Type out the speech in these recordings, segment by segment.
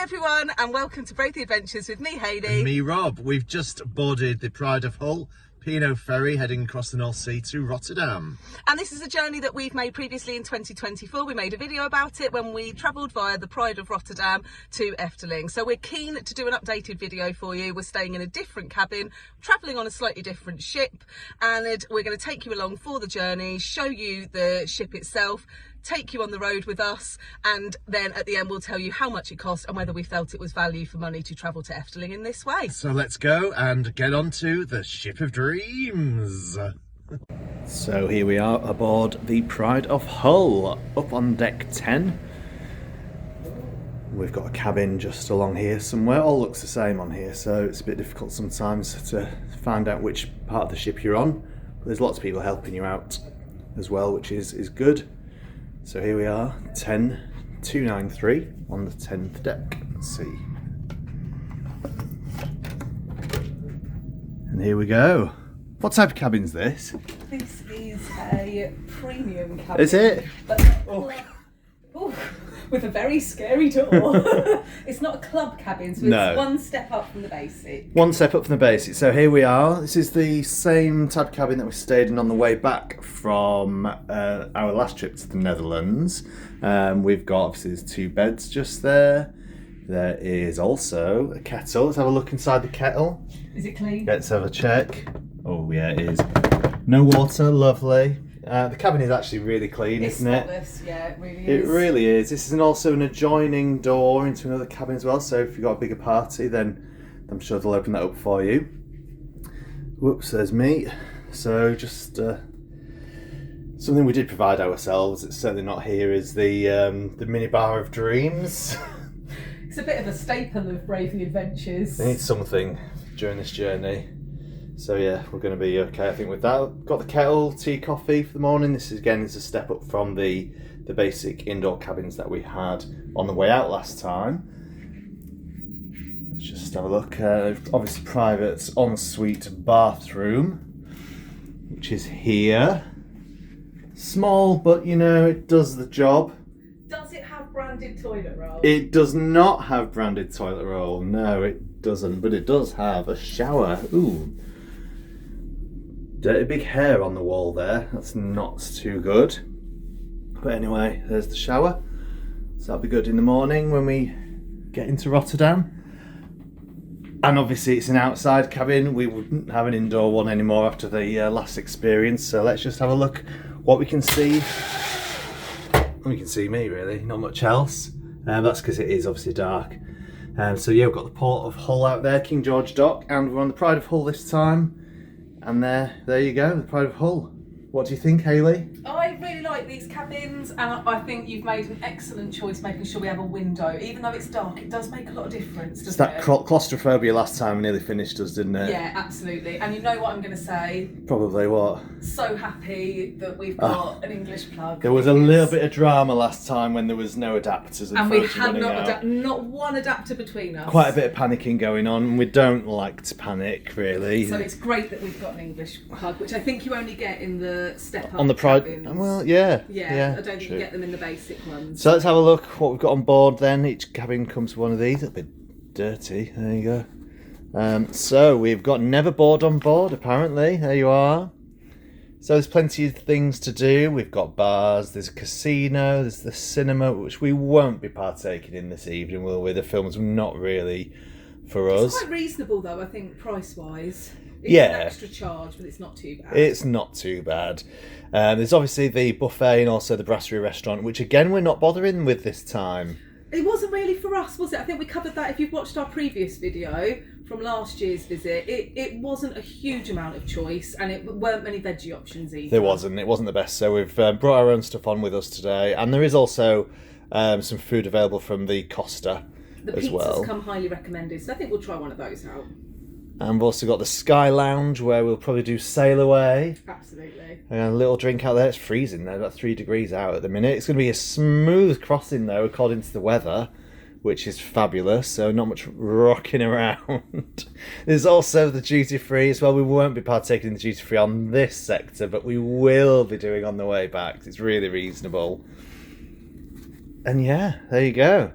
everyone, and welcome to Both the Adventures with me, Hayley. And me, Rob. We've just boarded the Pride of Hull P&O ferry heading across the North Sea to Rotterdam. And this is a journey that we've made previously in 2024. We made a video about it when we travelled via the Pride of Rotterdam to Efteling. So we're keen to do an updated video for you. We're staying in a different cabin, travelling on a slightly different ship, and we're going to take you along for the journey, show you the ship itself, take you on the road with us, and then at the end we'll tell you how much it cost and whether we felt it was value for money to travel to Efteling in this way. So let's go and get on to the Ship of Dreams. So here we are aboard the Pride of Hull, up on deck 10. We've got a cabin just along here somewhere. All looks the same on here, so it's a bit difficult sometimes to find out which part of the ship you're on. But there's lots of people helping you out as well, which is good. So here we are, 10293 on the 10th deck. Let's see. And here we go. What type of cabin's this? This is a premium cabin. Is it? But, with a very scary door. It's not a club cabin, so No. it's one step up from the basic. One step up from the basic. So here we are. This is the same type of cabin that we stayed in on the way back from our last trip to the Netherlands. We've got, obviously, there's 2 beds just there. There is also a kettle. Let's have a look inside the kettle. Is it clean? Let's have a check. Oh yeah, it is. No water, lovely. The cabin is actually really clean, It's isn't it? spotless, yeah, it really It is. really is. This is also an adjoining door into another cabin as well, so if you've got a bigger party, then I'm sure they'll open that up for you. Whoops, there's me. So just something we did provide ourselves, it's certainly not here, is the minibar of dreams. It's a bit of a staple of Brave the Adventures. I need something during this journey. So yeah, we're going to be okay, I think, with that. Got the kettle, tea, coffee for the morning. This is, again, is a step up from the basic indoor cabins that we had on the way out last time. Let's just have a look. Obviously, private ensuite bathroom, which is here. Small, but you know, it does the job. Does it have branded toilet roll? It does not have branded toilet roll. No, it doesn't. But it does have a shower. Ooh. Dirty big hair on the wall there. That's not too good. But anyway, there's the shower. So that'll be good in the morning when we get into Rotterdam. And obviously it's an outside cabin. We wouldn't have an indoor one anymore after the last experience. So let's just have a look what we can see. You can see me really, not much else. That's because it is obviously dark. So yeah, we've got the Port of Hull out there, King George Dock, and we're on the Pride of Hull this time. And there you go, the Pride of Hull. What do you think, Hayley? I really like these cabins, and I think you've made an excellent choice making sure we have a window. Even though it's dark, it does make a lot of difference, doesn't It's that it? claustrophobia last time nearly finished us, didn't it? Yeah, absolutely. And you know what I'm going to say? Probably what? So happy that we've got an English plug. There was a little bit of drama last time when there was no adapters and we phones had running out. not one adapter between us. Quite a bit of panicking going on. We don't like to panic, really. So it's great that we've got an English plug, which I think you only get in the step-up on the Pride. cabins. Well, yeah. Yeah, I don't think true. you get them in the basic ones. So let's have a look what we've got on board then. Each cabin comes with one of these. A bit dirty. There you go. So we've got Neverboard on board, apparently. There you are. So there's plenty of things to do. We've got bars, there's a casino, there's the cinema, which we won't be partaking in this evening, will we? The film's not really for us. It's quite reasonable though, I think, price-wise. It's Yeah. an extra charge, but it's not too bad. It's not too bad. There's obviously the buffet and also the brasserie restaurant, which again we're not bothering with this time. It wasn't really for us, was it? I think we covered that if you've watched our previous video from last year's visit. It wasn't a huge amount of choice, and it weren't many veggie options either. There wasn't. It wasn't the best. So we've brought our own stuff on with us today, and there is also some food available from the Costa The as pizzas well. come highly recommended, so I think we'll try one of those out. And we've also got the Sky Lounge where we'll probably do Sail Away. Absolutely. And a little drink out there. It's freezing there, about 3 degrees out at the minute. It's going to be a smooth crossing though, according to the weather, which is fabulous. So not much rocking around. There's also the duty free as well. We won't be partaking in the duty free on this sector, but we will be doing on the way back. It's really reasonable. And yeah, there you go.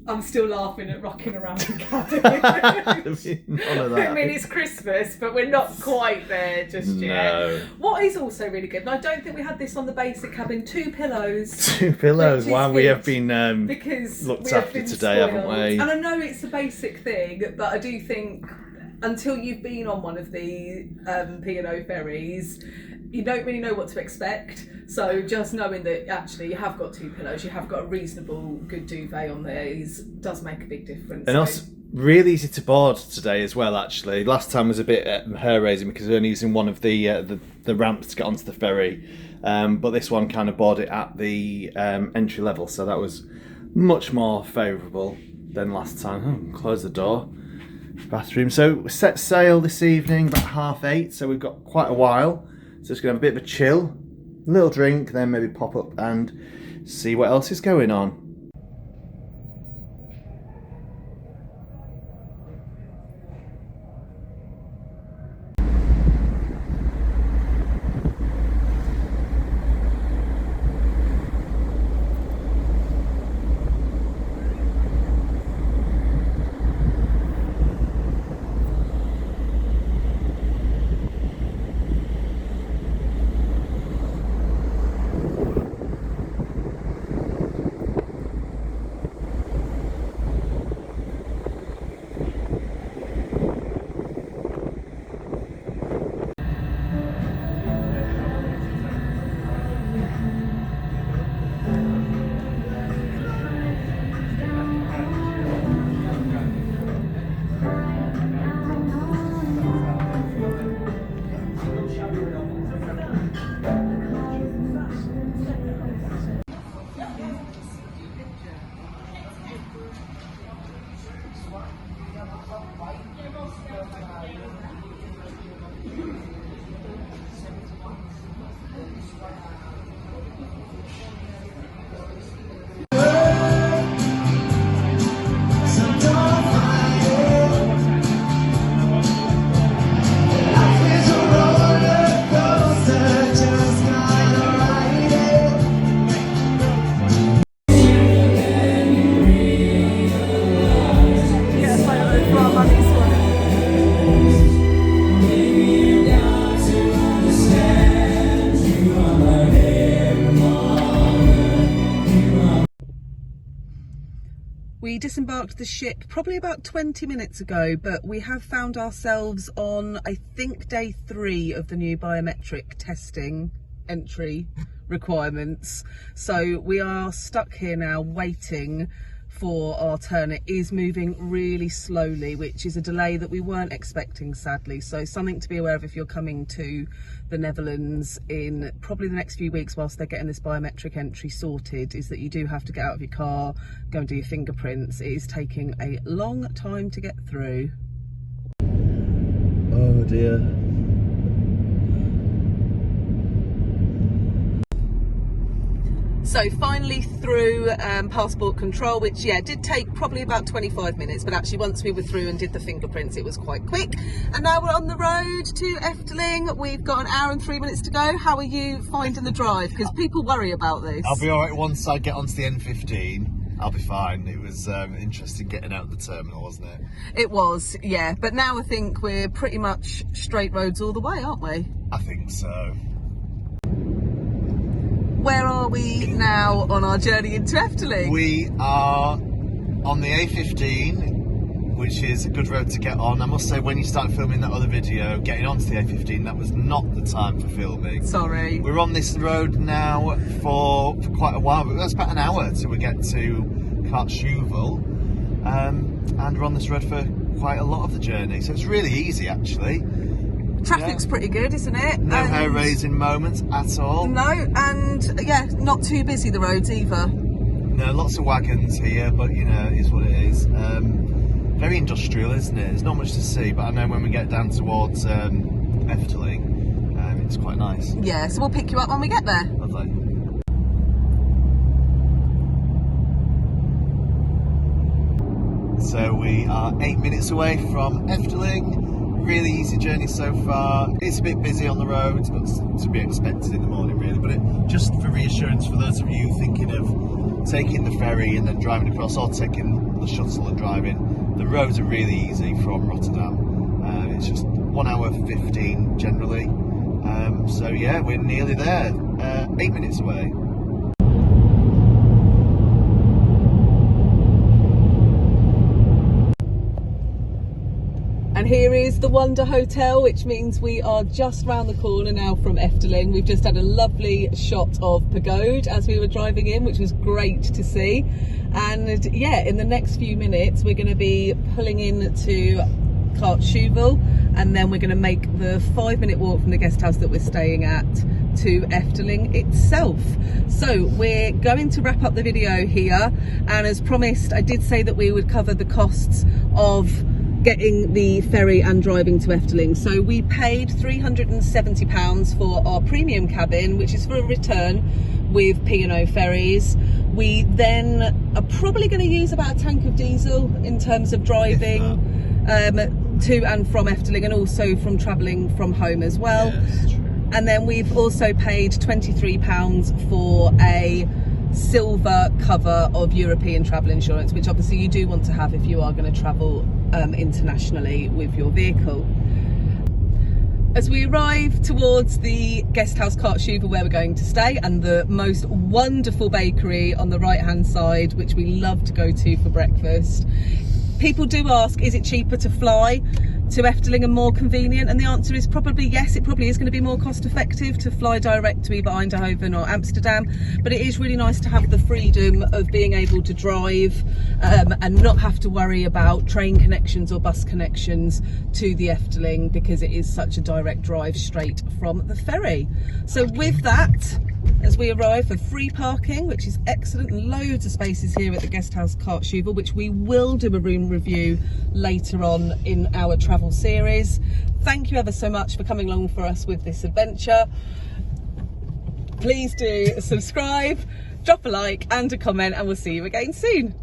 I'm still laughing at rocking around the cabin. None of that. I mean, it's Christmas, but we're not quite there just yet. What is also really good, and I don't think we had this on the basic cabin, 2 pillows. 2 pillows. Wow, we have been because looked after today, haven't we? And I know it's a basic thing, but I do think until you've been on one of the P&O ferries, you don't really know what to expect. So just knowing that actually you have got 2 pillows, you have got a reasonable good duvet on there does make a big difference. And also really easy to board today as well, actually. Last time was a bit hair raising because we were only using one of the ramps to get onto the ferry. But this one kind of boarded at the entry level, so that was much more favourable than last time. Close the door. Bathroom. So we set sail this evening about 8:30, so we've got quite a while. So just going to have a bit of a chill, a little drink, then maybe pop up and see what else is going on. We disembarked the ship probably about 20 minutes ago, but we have found ourselves on, I think, day 3 of the new biometric testing entry requirements. So we are stuck here now waiting for our turn. It is moving really slowly, which is a delay that we weren't expecting, sadly. So something to be aware of if you're coming to the Netherlands in probably the next few weeks whilst they're getting this biometric entry sorted, is that you do have to get out of your car, go and do your fingerprints. It is taking a long time to get through. Oh dear. So finally through passport control, which did take probably about 25 minutes, but actually once we were through and did the fingerprints it was quite quick. And now we're on the road to Efteling. We've got 1 hour and 3 minutes to go. How are you finding the drive? Because people worry about this. I'll be alright once I get onto the N15. I'll be fine. It was interesting getting out of the terminal, wasn't it? It was, yeah. But now I think we're pretty much straight roads all the way, aren't we? I think so. Where are we now on our journey into Efteling? We are on the A15, which is a good road to get on. I must say, when you start filming that other video, getting onto the A15, that was not the time for filming. Sorry. We're on this road now for quite a while. That's about an hour till we get to Kaatsheuvel. And we're on this road for quite a lot of the journey. So it's really easy, actually. Traffic's pretty good, isn't it? No hair-raising moments at all. No, and not too busy the roads either. No, lots of wagons here, but you know, it is what it is. Very industrial, isn't it? There's not much to see, but I know when we get down towards Efteling, it's quite nice. Yeah, so we'll pick you up when we get there. Lovely. So we are 8 minutes away from Efteling. Really easy journey so far. It's a bit busy on the roads, but to be expected in the morning, really. But just for reassurance for those of you thinking of taking the ferry and then driving across, or taking the the shuttle and driving. The roads are really easy from Rotterdam. It's just 1 hour 15 generally. So yeah, we're nearly there. 8 minutes away. And here is the Wonder Hotel, which means we are just round the corner now from Efteling. We've just had a lovely shot of Pagode as we were driving in, which was great to see. And yeah, in the next few minutes, we're going to be pulling into Kaatsheuvel, and then we're going to make the 5-minute walk from the guest house that we're staying at to Efteling itself. So we're going to wrap up the video here, and as promised, I did say that we would cover the costs of getting the ferry and driving to Efteling. So we paid £370 for our premium cabin, which is for a return with P&O ferries. We then are probably going to use about a tank of diesel in terms of driving to and from Efteling, and also from travelling from home as well. Yes, true. And then we've also paid £23 for a silver cover of European travel insurance, which obviously you do want to have if you are going to travel internationally with your vehicle. As we arrive towards the guest house Kaatsheuvel where we're going to stay, and the most wonderful bakery on the right hand side, which we love to go to for breakfast, people do ask, is it cheaper to fly to Efteling and more convenient? And the answer is probably yes. It probably is going to be more cost effective to fly direct to either Eindhoven or Amsterdam, but it is really nice to have the freedom of being able to drive and not have to worry about train connections or bus connections to the Efteling, because it is such a direct drive straight from the ferry. So with that, as we arrive for free parking, which is excellent, and loads of spaces here at the guest house Kaatsheuvel, which we will do a room review later on in our travel series. Thank you ever so much for coming along for us with this adventure. Please do subscribe, drop a like and a comment, and we'll see you again soon.